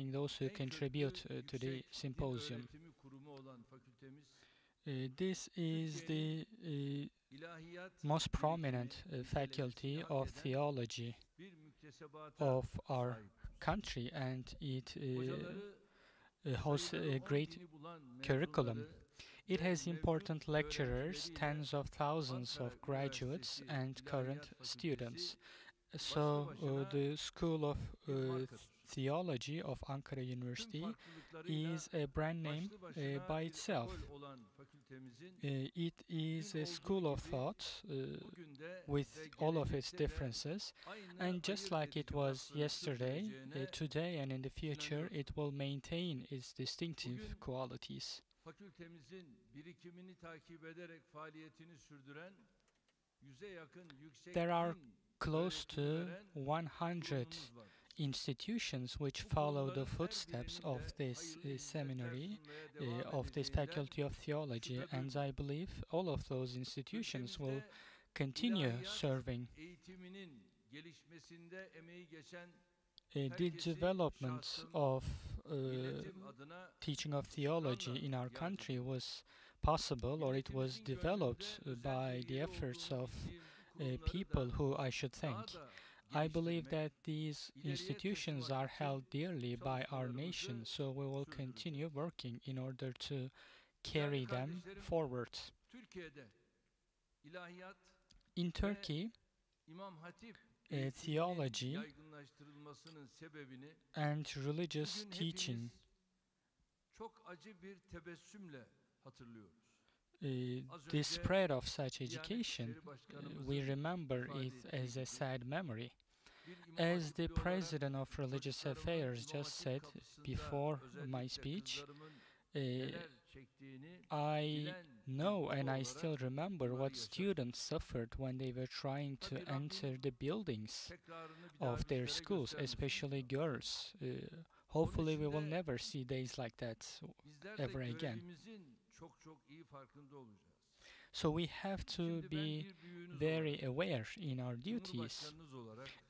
thanking those who contribute to the symposium. This is the most prominent faculty of theology of our country, and it hosts a great curriculum. It has important lecturers, tens of thousands of graduates and current students. So the School of Theology of Ankara University is a brand name by itself. It is a school of thought with all of its differences, and just like it was yesterday, today and in the future, it will maintain its distinctive qualities. Fakültemizin birikimini takip ederek faaliyetini sürdüren yüze yakın There are yüksekliğin close to 100 institutions which follow the footsteps of this seminary, of this faculty of theology, and I believe all of those institutions will continue serving. The development of teaching of theology in our country was possible, or it was developed by the efforts of people who I should thank. I believe that these institutions are held dearly by our nation, so we will continue working in order to carry them forward. In Turkey, theology and religious teaching the spread of such education, we remember it as a sad memory. As the President of Religious Affairs just said before my speech, I know and I still remember what students suffered when they were trying to enter the buildings of their schools, especially girls. Hopefully we will never see days like that ever again. So we have to be very aware in our duties.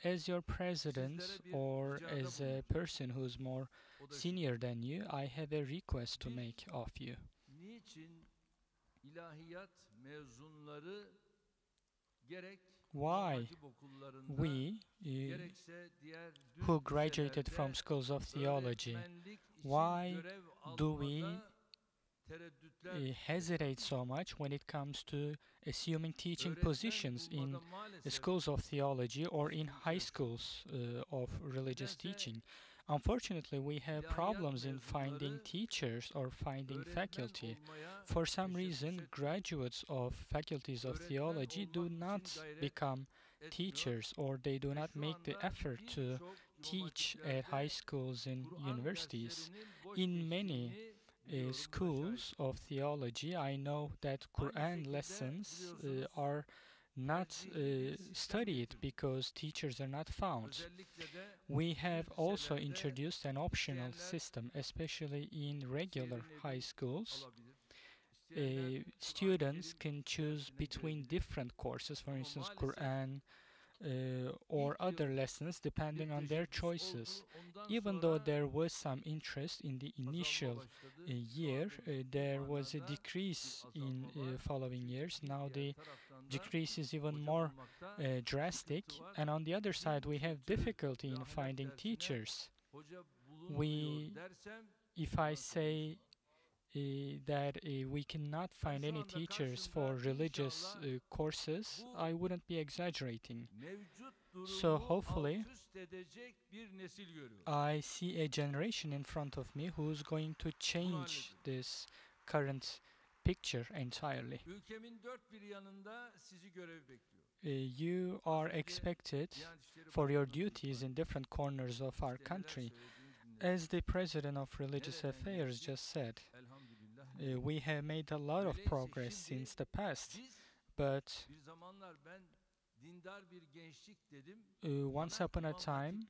As your president or as a person who's more senior than you, I have a request to make of you. Why we, who graduated from schools of theology, why do we hesitate so much when it comes to assuming teaching positions in schools of theology or in high schools of religious teaching? Unfortunately, we have problems in finding teachers or finding faculty. For some reason, graduates of faculties of theology do not become teachers, or they do not make the effort to teach at high schools and universities. In many schools of theology, I know that Quran lessons are not studied because teachers are not found. We have also introduced an optional system, especially in regular high schools. Students can choose between different courses, for instance, Quran, or other lessons depending on their choices. Even though there was some interest in the initial year, there was a decrease in following years. Now the decrease is even more drastic, and on the other side we have difficulty in finding teachers. If I say that we cannot find any teachers for religious courses, I wouldn't be exaggerating. So hopefully I see a generation in front of me who's going to change this current picture entirely. You are expected for your duties in different corners of our country. As the President of Religious Affairs just said, we have made a lot of progress since the past, but once upon a time,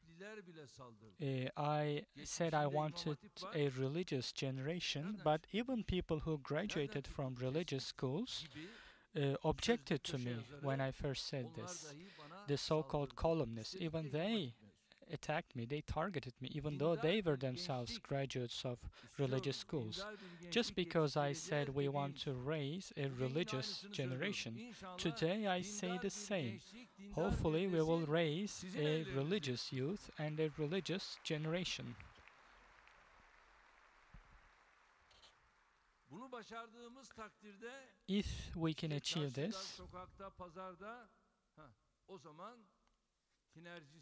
I said I wanted a religious generation, but even people who graduated from religious schools objected to me when I first said this. The so-called columnists, even they attacked me, they targeted me, even though they were themselves graduates of religious schools. Just because I said we want to raise a religious generation, today I say the same. Hopefully we will raise a religious youth and a religious generation. If we can achieve this,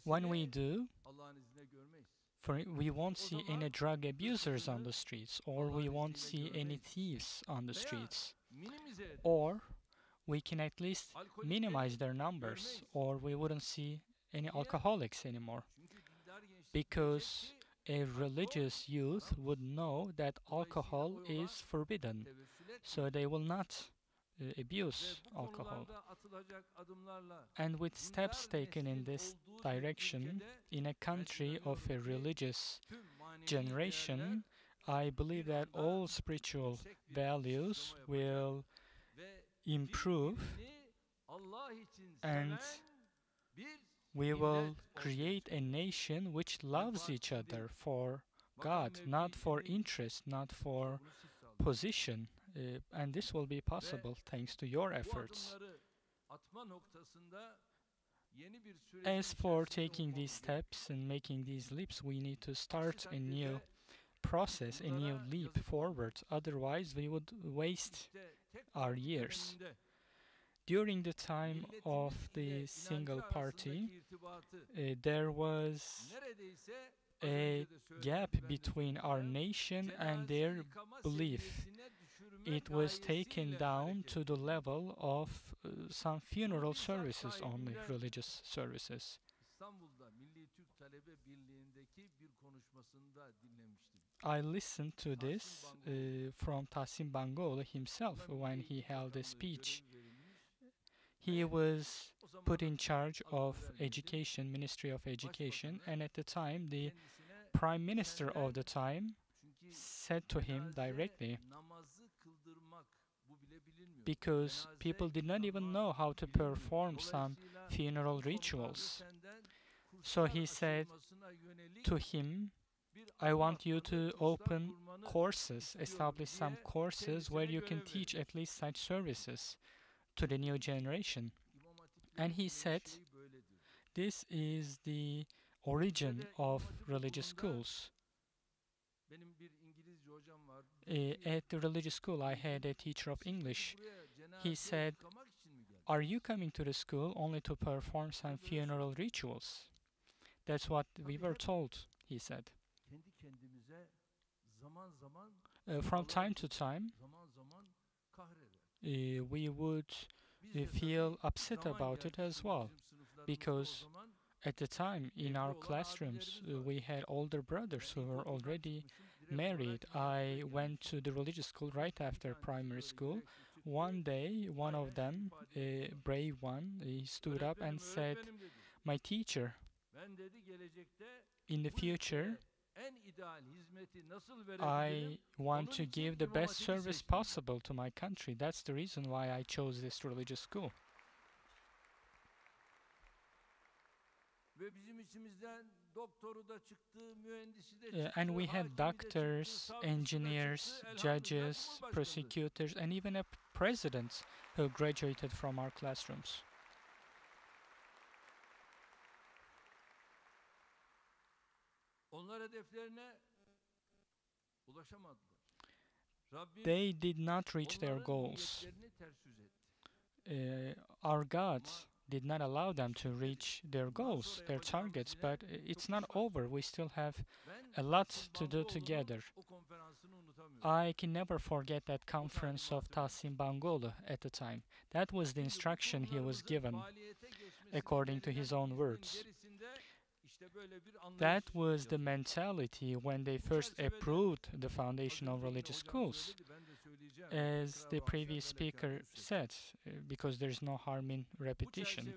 when we do, we won't see any drug abusers on the streets, or we won't see any thieves on the streets, or we can at least minimize their numbers, or we wouldn't see any alcoholics anymore. Because a religious youth would know that alcohol is forbidden, so they will not abuse alcohol. And with steps taken in this direction, in a country of a religious generation, I believe that all spiritual values will improve, and we will create a nation which loves each other for God, not for interest, not for position. And this will be possible thanks to your efforts. As for taking these steps and making these leaps, we need to start a new process, a new leap forward. Otherwise, we would waste our years. During the time of the single party, there was a gap between our nation and their belief. It was taken down to the level of some funeral services only, religious services. I listened to this from Tahsin Bangoğlu himself when he held a speech. He was put in charge of education, Ministry of Education, and at the time the Prime Minister of the time said to him directly, because people did not even know how to perform some funeral rituals. So he said to him, I want you to open courses, establish some courses where you can teach at least such services to the new generation. And he said, this is the origin of religious schools. At the religious school, I had a teacher of English. He said, are you coming to the school only to perform some funeral rituals? That's what we were told, he said. From time to time, we would feel upset about it as well, because at the time in our classrooms we had older brothers who were already married. I went to the religious school right after primary school. One day, one of them, a brave one, he stood up and said, my teacher, in the future, I want to give the best service possible to my country. That's the reason why I chose this religious school. And we had doctors, engineers, judges, prosecutors, and even a president who graduated from our classrooms. They did not reach their goals. Our God did not allow them to reach their goals, their targets, but it's not over. We still have a lot to do together. I can never forget that conference of Tahsin Bangoğlu at the time. That was the instruction he was given, according to his own words. That was the mentality when they first approved the foundation of religious schools. As the previous speaker said, because there's no harm in repetition.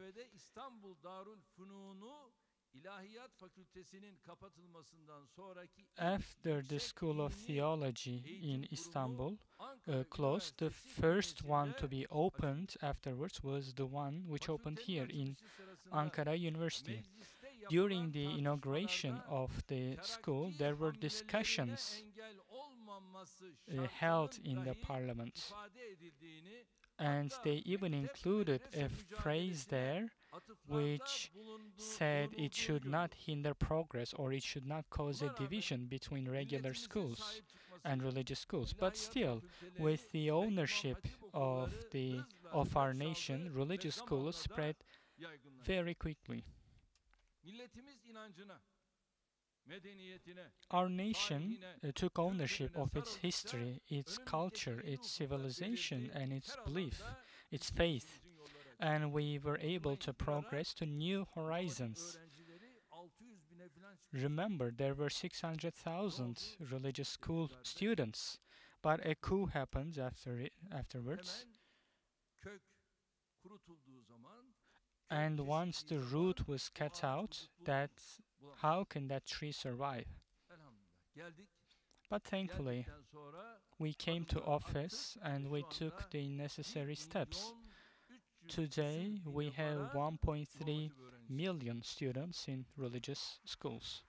After the School of Theology in Istanbul closed, the first one to be opened afterwards was the one which opened here in Ankara University. during yapılan the inauguration tartışmalarda of the school, terakki there were hamlelerine discussions engel olmaması held şartının in the dahi parliament, ifade edildiğini, and hatta they even hükümet included a müessese phrase mücadelesine there atıflarda which said it bulunulduğunu should not görüyoruz. hinder progress or it should not cause a Buna rağmen division between regular milletimizin schools sahip and çıkmasını, religious schools. But ilahiyat still, fakülteleri with the ve İmam ownership Hatip of okulları the hızla of our kök nation, saldı ve religious schools zamanla spread da yaygınlaştı. very quickly. Milletimiz inancına, medeniyetine, Our nation tarihine, took ownership kültürüne of its sarıldıkça history, its önümüzdeki culture, yeni its ufuklar civilization, belirdi. and its Her belief, alanda its faith, ülkemizin yolları açıldı. and we were able to Hatırlayın, bir ara progress to new İmam Hatip horizons. öğrencileri 600 bine falan çıkmıştı. Remember, there were Ne 600,000 oldu? religious school İktidarda students, but a coup happened afterwards, hemen kök kurutulduğu zaman and kök once kesildiği the zaman root was o cut ağaç out, huzur that bulamaz. how can that tree survive? Elhamdülillah. Geldik. But thankfully, Geldikten sonra we came to adımları attık office and ve we şu took anda the necessary 1 steps. milyon 300 Today, küsür we bine have varan İmam 1.3 Hatip öğrencisi. million students in religious schools.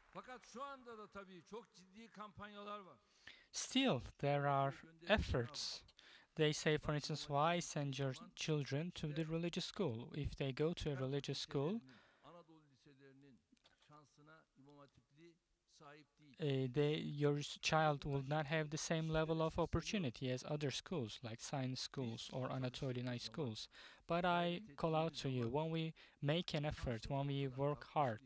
Fakat şu anda da tabii çok ciddi kampanyalar var. Still, there are Gönderimler var. efforts. They say, for instance, why send your children to the religious school? If they go to a religious school, Anadolu liselerinin şansına İmam Hatipli sahip değil. your child will not have the same level of opportunity as other schools, like science schools or Anatolian high schools. But I call out to you, when we make an effort, when we work hard,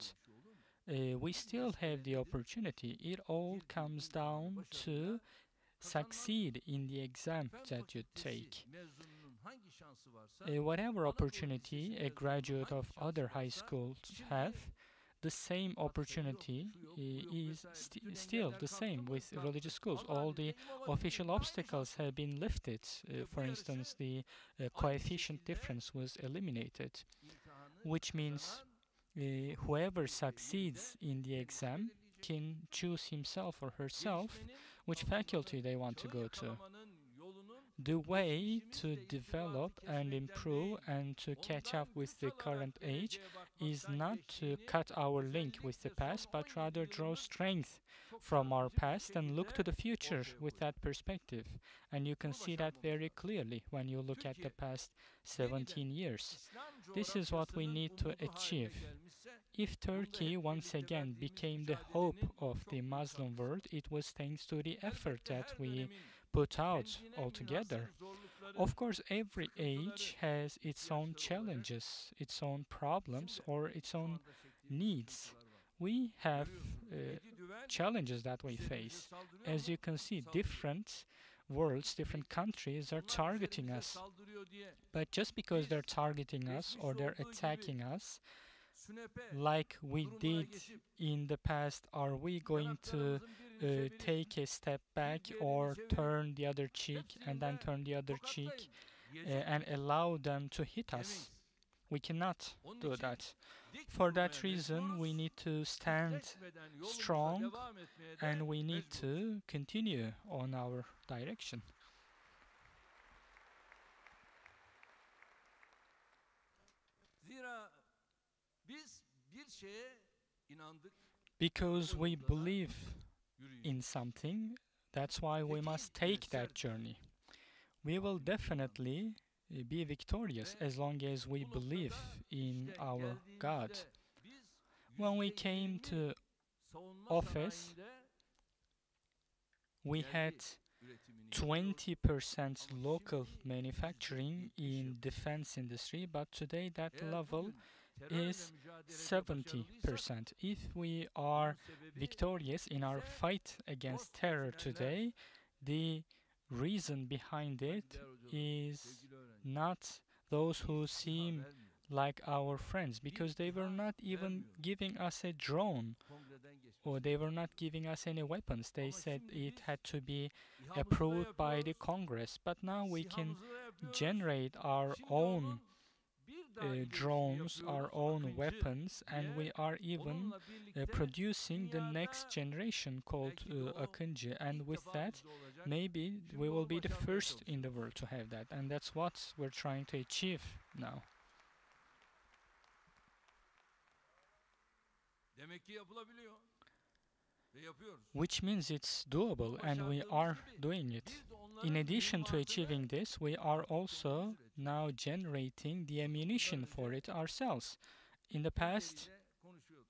we still have the opportunity. It all comes down to succeed in the exam that you take. Mezununun hangi şansı varsa, Whatever Anadolu opportunity Lisesi a mezununun graduate hangi of şansı other high varsa, schools şimdi have, the same opportunity şu yok, bu yok is vesaire. Bütün still engeller the kalktı same mı? with Kalktı. religious schools. Ama All the halinde İmam Hatip'in official aynı obstacles şansı have been lifted. bu For yarışı instance, the aynı coefficient şekilde difference was eliminated, imtihanı which means kazanan whoever sonuçlu succeeds in the kendisi exam belirleyecek. can choose himself or herself Gelişmenin, which kalkınmanın, faculty they want to çağı go to. yakalamanın yolunun The way geçmişimizle to irtibatı develop and kesmekten improve değil, and to catch ondan up with güç the alarak current age geleceğe is bakmaktan not to geçtiğini cut our link with the özellikle son past, but 17 rather draw yılımız strength çok from our çarpıcı bir past and look to the şekilde future ortaya with koyuyor. that perspective. And you can Bunu see that başarmamız very lazım. clearly when you look at the Türkiye past yeniden 17 years. İslam This is what we coğrafyasının need to umudu haline achieve. gelmişse, If bunda Turkey hep once birlikte again verdiğimiz became the hope mücadelenin of çok the büyük Muslim katkısı world, var. it was thanks to the effort Elbette that her we dönemin put out kendine altogether. münhasır zorlukları, Of course, every sıkıntıları, age has its own ihtiyaçları olacak. challenges, its own problems, Şimdi or its şu own anda çektiğimiz needs. sıkıntılar var. We have Görüyorsunuz, 7 düvel challenges that we üzerimize face. saldırıyor As mu? you can see, Saldırıyor. different worlds, different countries are Onlar targeting üzerimize us. saldırıyor diye But just because biz they're targeting us geçmişte or they're olduğu gibi attacking us, sünepe like we durumuna did geçip in the past, are we going to yanaklarımızın birini çevirip take a step back diğerini or çevirip turn the other cheek and then hepsini de turn the other cheek tokatlayın diyecek and allow them to hit us? demeyiz. We cannot Onun do için that. dik For durmaya that reason, we mecburuz. need to stand Titreşmeden yolumuza strong devam etmeye de and we need mecburuz. to continue on our direction. Zira biz bir şeye inandık, Because o we yolda da believe yürüyeceğiz. in something, that's why we must take that journey. We will definitely be victorious as long as we Bu believe noktada in işte our God. geldiğimizde biz When we came %20 to savunma office, sanayinde we had yerli üretimini yapıyoruz. 20% local manufacturing in defense industry, but today that Eğer level bugün terörle is mücadelede başarılıysak 70%. If we are bunun sebebi victorious in our bize fight against dost terror düşünenler, today, the reason behind it saygıdeğer hocalarım, is sevgili öğrenciler, not those who bir seem İHA vermiyor. like our friends, because they were not even giving us a drone Kongreden geçmiş. or they were not giving us any weapons. They Ama said şimdi it biz had to be İHA'mızı da approved by the yapıyoruz, Congress, but now we can SİHA'mızı da yapıyoruz. generate our Şimdi own onun bir daha ilerisini drones, our yapıyoruz, own Akıncı weapons, and diye. we are even Onunla birlikte producing the dünyada next generation called belki de o Akıncı, and ilk with defa that, bizde olacak. maybe Şimdi we will onu be the başarmaya first in the çalışıyoruz. world to have that, and that's what we're trying to achieve now. Demek ki yapılabiliyor ve yapıyoruz. which means it's doable and we are doing it. Bir de In onların addition to mühimmatını achieving this, we are also kendimiz üretiyoruz. now generating the ammunition for it ourselves. In the past, Birileriyle konuşuyorduk.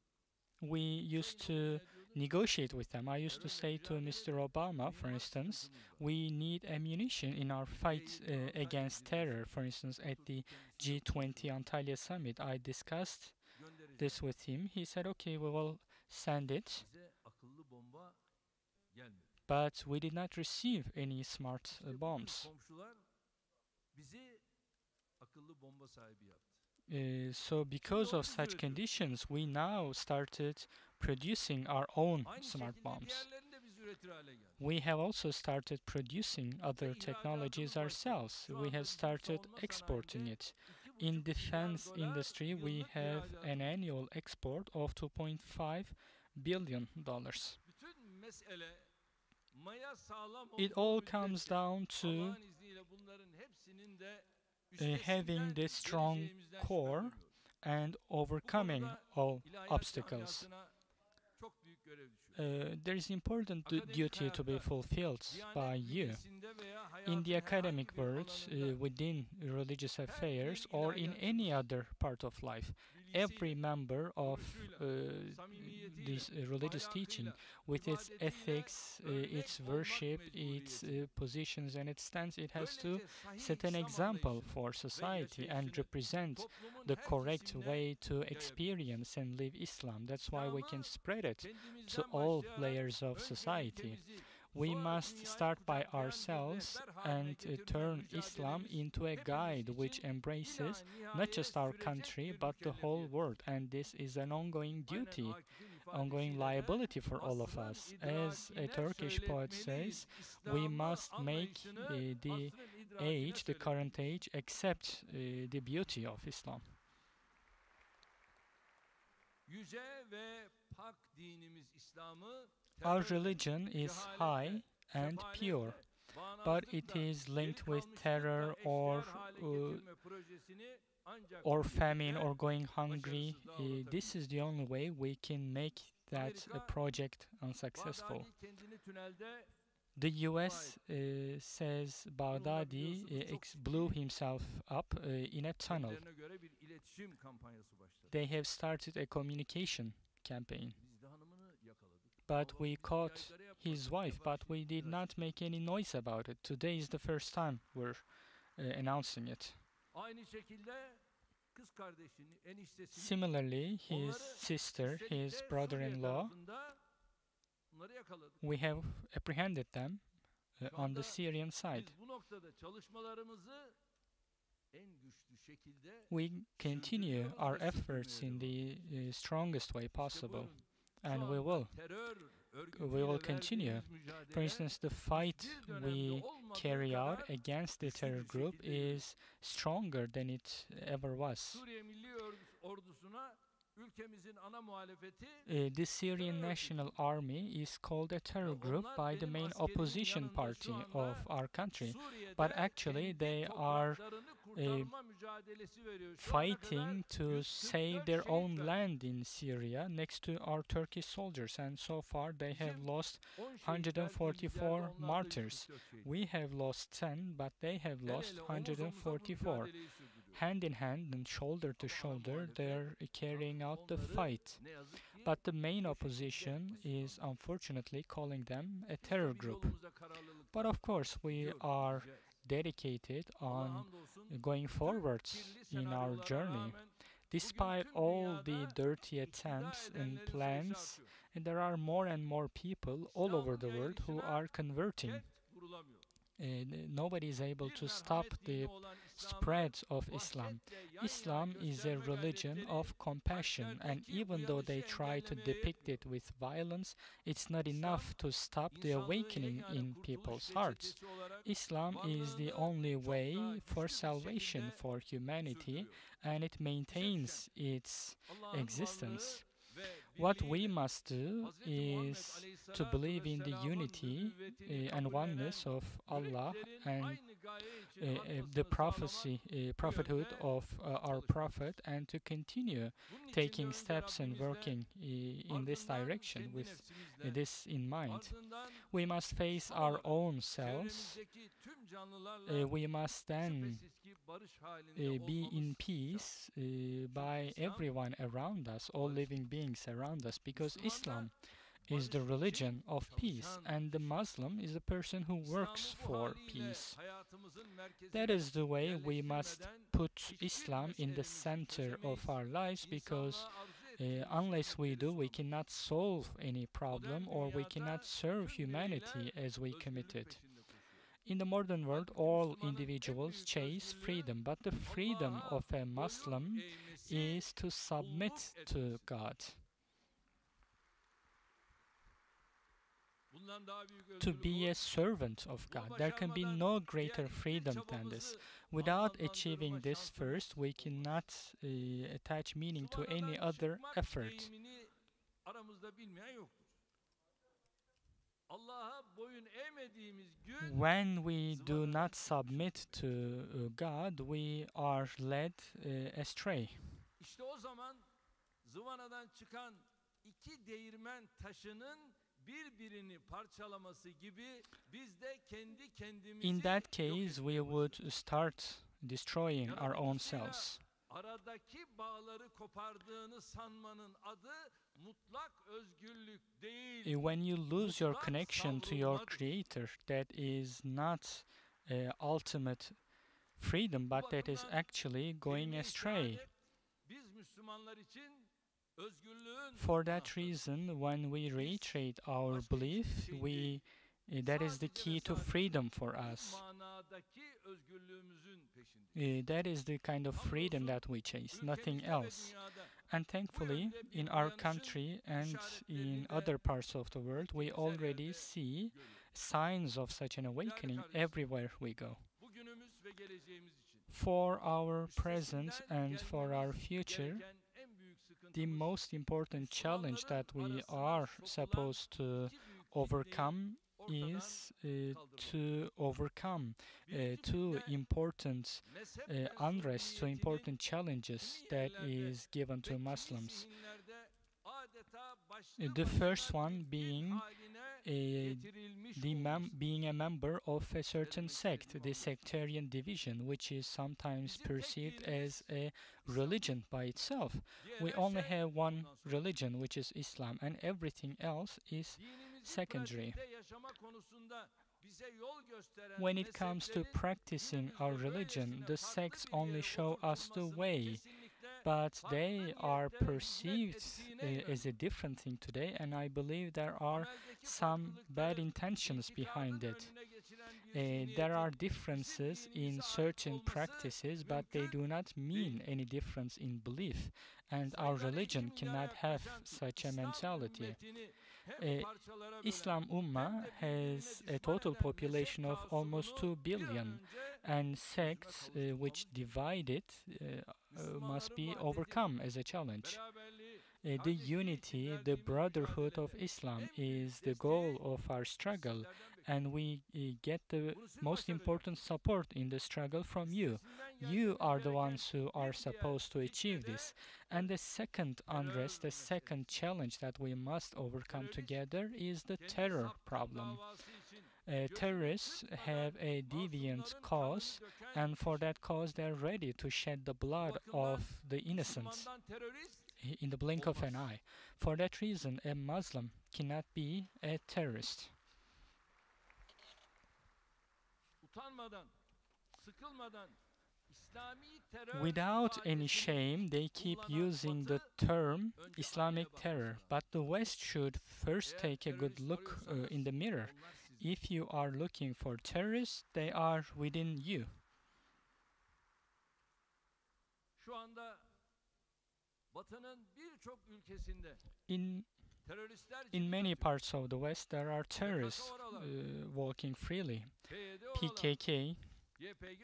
we used to negotiate with them. I used to say to Mr. Obama, for instance, we need ammunition in our fight against terror. For instance, at the G20 Antalya summit, I discussed this with him. He said, okay, we will send it, Bize akıllı bomba gelmedi. but we did not receive any smart İşte bu tür bombs. komşular bizi akıllı bomba sahibi yaptı. So because of such conditions, we now started producing our own Aynı smart şekilde bombs. diğerlerini de biz üretir hale geldik. We have also started producing other technologies ourselves. We have started exporting it. In defense industry, we have an annual export of $2.5 billion. Bütün mesele maya sağlam It olduğu all comes müddetçe down to Allah'ın izniyle bunların hepsinin de having this strong geleceğimizden core şüpheleniyorum. and Bu overcoming konuda all ilahiyat obstacles. camiasına çok büyük görev düşüyor. There is important Akademik duty to be hayatta, fulfilled by Diyanet you. bünyesinde veya In hayatın the academic herhangi bir world, alanında within religious affairs, bir or in any ilahiyatçımız other part of life, every member of this religious teaching, with its ethics, its worship, its positions and its stance, it has to set an example for society and represent the correct way to experience and live Islam. That's why we can spread it to all layers of society. We must start by ourselves and turn Islam into a guide which embraces not just our country but the whole world, and this is an ongoing duty, ongoing liability for all of us. As a Turkish poet says, we must make the current age, accept the beauty of Islam. Yüce ve pak dinimiz İslam'ı Our religion is high and pure, but it is linked with terror or famine or going hungry. This is the only way we can make that project unsuccessful. The US says Baghdadi blew himself up in a tunnel. They have started a communication campaign. But we caught his wife, but we did not make any noise about it. Today is the first time we're announcing it. Similarly, his sister, his brother-in-law, we have apprehended them on the Syrian side. We continue our efforts in the strongest way possible, and we will continue. For instance, the fight we carry out against the terror group is stronger than it ever was. The Syrian National Army is called a terror group by the main opposition party of our country, but actually they are fighting to save their own land in Syria next to our Turkish soldiers, and so far they have lost 144 martyrs. We have lost 10, but they have lost 144. Hand in hand and shoulder to shoulder, they're carrying out the fight. But the main opposition is unfortunately calling them a terror group. But of course, we are dedicated on going forwards in our journey. Despite all the dirty attempts and plans, and there are more and more people all over the world who are converting. Nobody is able to stop the spread of Islam. Islam is a religion of compassion, and even though they try to depict it with violence, it's not enough to stop the awakening in people's hearts. Islam is the only way for salvation for humanity, and it maintains its existence. What we must do is to believe in the unity and oneness of Allah and the prophethood of our prophet, and to continue taking steps and working in this direction with this in mind. We must face our own selves. We must then be in peace by everyone around us, all living beings around us, because Islam is the religion of peace, and the Muslim is a person who works for peace. That is the way we must put Islam in the center of our lives, because unless we do, we cannot solve any problem, or we cannot serve humanity as we committed. In the modern world, all individuals chase freedom, but the freedom of a Muslim is to submit to God, to be a servant of God. There can be no greater freedom than this. Without achieving this first, we cannot attach meaning to any other effort. When we do not submit to God, we are led astray. İşte o zaman zıvanadan çıkan iki değirmen taşının birbirini parçalaması gibi biz de kendi kendimizi In that case, we would start destroying our own selves. Aradaki bağları kopardığını sanmanın adı mutlak özgürlük değil. When you lose your connection to your Creator, that is not ultimate freedom, but that is actually going astray. Biz Müslümanlar için özgürlüğün For that reason, when we reiterate our belief, that is the key to freedom for us. manadaki özgürlüğümüzün peşindeyiz. That is the kind of freedom that we chase, nothing else. And thankfully, in our country and in other parts of the world, we already see signs of such an awakening everywhere we go. Bugünümüz ve geleceğimiz için For our present and for our future, en büyük sıkıntı the most important challenge that we are supposed to overcome is to overcome two important unrest, two important challenges that is given to Muslims. The first one being being a member of a certain sect, the sectarian division, which is sometimes perceived as a religion by itself. We only have one religion, which is Islam, and everything else is secondary. When it comes to practicing our religion, the sects only show us the way, but they are perceived as a different thing today, and I believe there are some bad intentions behind it. There are differences in certain practices, but they do not mean any difference in belief, and our religion cannot have such a mentality. Islam Ummah has a total population of almost 2 billion, and sects which divide it must be overcome as a challenge. The unity, the brotherhood of Islam is the goal of our struggle, and we get the most important support in the struggle from you. You are the ones who are supposed to achieve this. And the second unrest, the second challenge that we must overcome together is the terror problem. Terrorists have a deviant cause, and for that cause they are ready to shed the blood of the innocent in the blink of an eye. For that reason, a Muslim cannot be a terrorist. Without any shame, they keep using the term Islamic terror, but the West should first take a good look in the mirror. If you are looking for terrorists, they are within you. In many parts of the West, there are terrorists walking freely. PKK,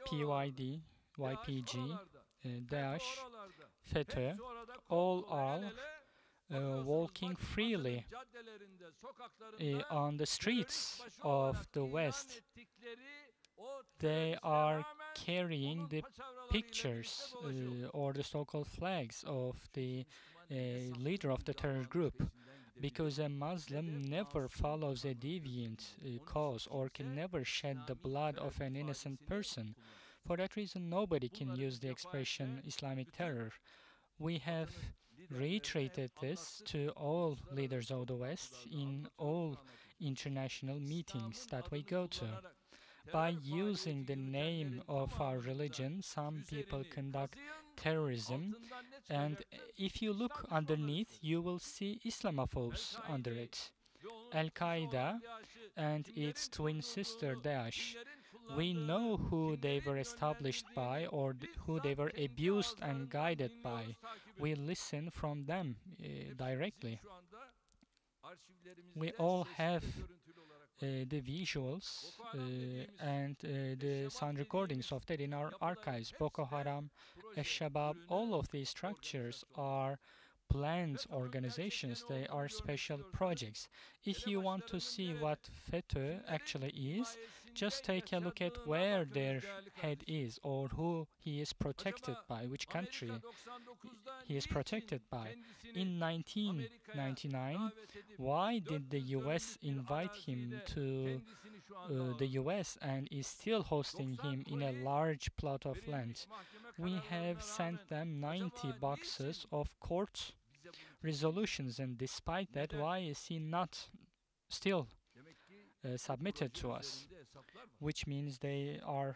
PYD, YPG, Daesh, FETÖ, all are walking freely on the streets of the West. They are carrying the pictures or the so-called flags of the leader of the terror group, because a Muslim never follows a deviant cause or can never shed the blood of an innocent person. For that reason, nobody can use the expression Islamic terror. We have reiterated this to all leaders of the West in all international meetings that we go to. By using the name of our religion, some people conduct terrorism, and if you look underneath, you will see Islamophobes under it. Al-Qaeda and its twin sister Daesh. We know who they were established by or who they were abused and guided by. We listen from them directly. We all have the visuals and the sound recordings of that in our archives. Boko Haram, Al-Shabaab, all of these structures are planned organizations, they are special projects. If you want to see what FETÖ actually is, just take a look at where their head is or who he is protected by, which country he is protected by. In 1999, why did the US invite him to the US and is still hosting him in a large plot of land? We have sent them 90 boxes of court resolutions, and despite that, why is he not still submitted to us? Which means there are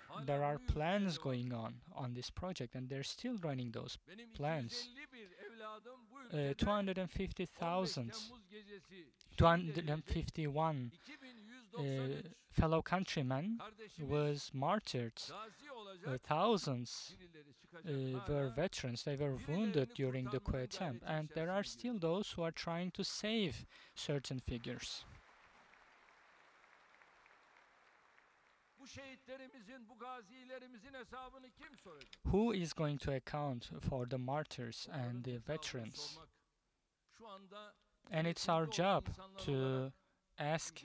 plans going on this project, and they're still running those plans. 251 fellow countrymen was martyred. Thousands were veterans. They were wounded during the coup attempt, and there are still those who are trying to save certain figures. Who is going to account for the martyrs and the veterans? And it's our job to ask,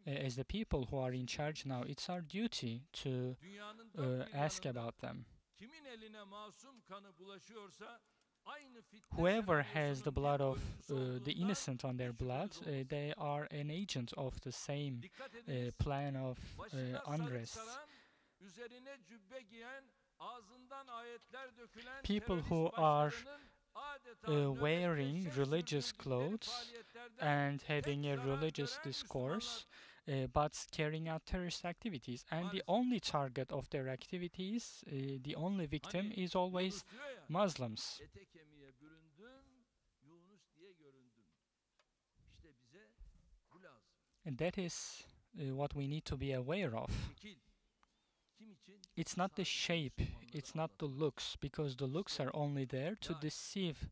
as the people who are in charge now, it's our duty to ask about them. Whoever has the blood of the innocent on their blood, they are an agent of the same plan of unrest. People who are wearing religious clothes and having a religious discourse, but carrying out terrorist activities, and the only target of their activities, the only victim is always Muslims. And that is what we need to be aware of. It's not the shape, it's not the looks, because the looks are only there to deceive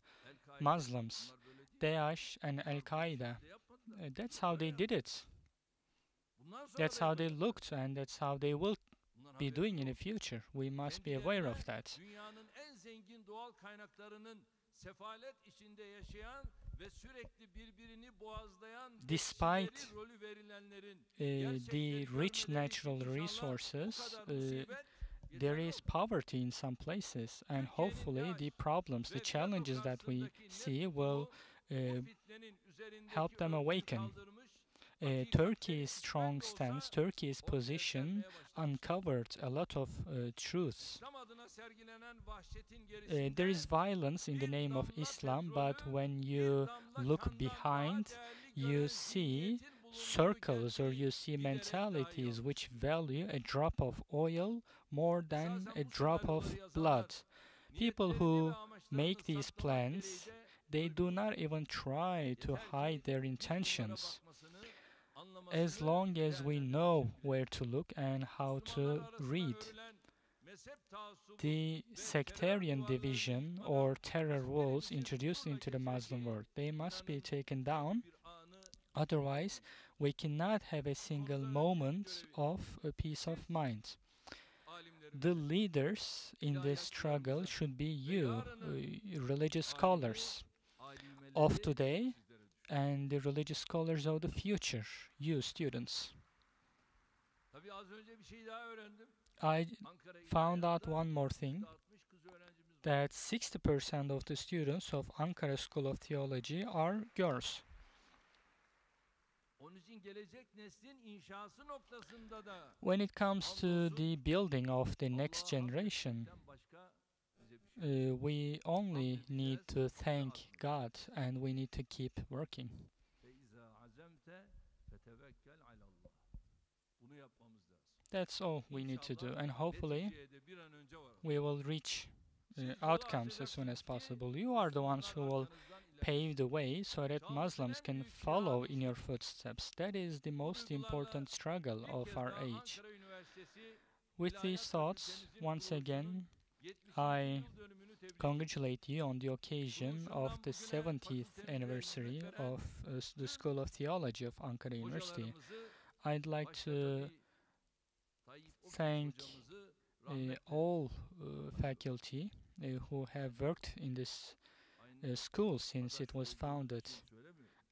Muslims. Daesh and Al-Qaeda, that's how they did it. That's how they looked, and that's how they will be doing in the future. We must be aware of that. Despite the rich natural resources, there is poverty in some places, and hopefully the problems, the challenges that we see will help them awaken. Turkey's strong stance, Turkey's position uncovered a lot of truths. There is violence in the name of Islam, but when you look behind, you see circles or you see mentalities which value a drop of oil more than a drop of blood. People who make these plans, they do not even try to hide their intentions. As long as we know where to look and how to read. The sectarian division or terror walls introduced into the Muslim world, they must be taken down. Otherwise, we cannot have a single moment of a peace of mind. The leaders in this struggle should be you, religious scholars of today, and the religious scholars of the future, you students. I Ankara found out İlahiyat'ta one more thing, %60 kız öğrencimiz var. that 60% of the students of Ankara School of Theology are girls. Onun için gelecek neslin inşası noktasında da When it comes to hamdolsun the building of the next Allah'a generation, hamd etmekten başka bize bir şey yok. we only Hamd need edeceğiz to ve thank azm God edeceğiz. and we need to keep working. Feiza azemte fetevekkel alallah. Bunu yapmamız lazım. That's all we need to do, İnşallah and hopefully neticeye de bir an önce varalım. we will reach Siz yolu outcomes as soon as açacaksınız ki possible. You are the ones who Müslümanlar will arkanızdan pave ilerlesin. the way so that Çağımızın Muslims en can büyük follow in şiarı your şu. footsteps. That is the Bu most duygularla important struggle bir of kez our daha age. Ankara Üniversitesi With these İlahiyat thoughts, Fakültemizin once again, kuruluşunun 70. I yıl dönümünü tebrik ediyorum. congratulate you on the occasion of Kuruluşundan the bugüne 70th fakültemize anniversary hizmet veren of the bütün School of Theology of Ankara University. hocalarımızı, I'd like başta to tabii Tayyip Oköz thank hocamızı rahmetle all anıyoruz. faculty who have worked in this Aynı school since adaş it was olduğumuz founded, için söylemiyorum.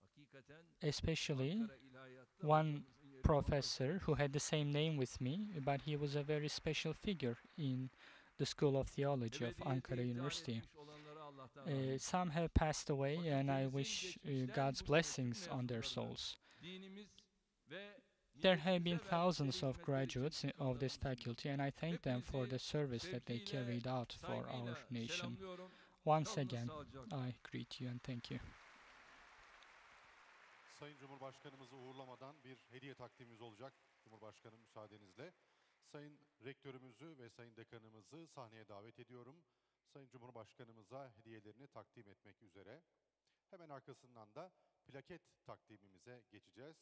Hakikaten especially Ankara İlahiyat'ta one hocamızın yeri professor bambaşka. who had the same name with me, but he was a very special figure in the School of Theology of Ebediyete Ankara iptal University. etmiş olanlara Allah'tan rahmet diliyorum. Some have passed away, and I Fakültemizin wish geçmişten God's bugüne blessings tüm on their mezunlarına souls. dinimiz ve There have been milletimize thousands verdikleri of hizmetleri için graduates of this şükranlarımı sunuyorum. faculty, and I thank them for the Hepinizi service that they sevgiyle, carried out for our saygıyla nation. selamlıyorum. Once Kalınız again, sağlıcakla. I greet you and thank you. Sayın Cumhurbaşkanımızı uğurlamadan bir hediye takdimimiz olacak. Cumhurbaşkanım müsaadenizle. Sayın Rektörümüzü ve Sayın Dekanımızı sahneye davet ediyorum. Sayın Cumhurbaşkanımıza hediyelerini takdim etmek üzere. Hemen arkasından da plaket takdimimize geçeceğiz.